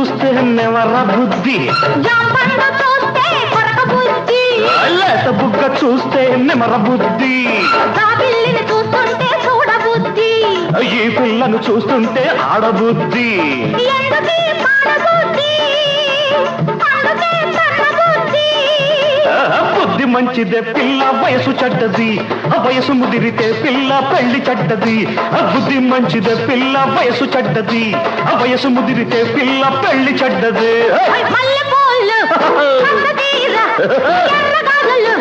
చూస్తే నెవర బుద్ధి, జాంపండు చూస్తే కొరక బుద్ధి, లేత బుగ్గ చూస్తే నెమర బుద్ధి, పిల్లిని చూస్తుంటే చూడ బుద్ధి, ఈ పిల్లను చూస్తుంటే ఆడబుద్ధి. ఎందుకీ పాడ బుద్ధి, అందుకే తన బుద్ధి. బుద్ధి మంచిదే పిల్ల వయసు చెడ్డది, వయసు ముదిరితే పిల్ల పెళ్లి చెడ్డది. బుద్ధి మంచిదే పిల్ల వయసు చెడ్డది, వయసు ముదిరితే పిల్ల పెళ్లి చెడ్డది. మల్లెపూలు, ఎర్రగాజులు,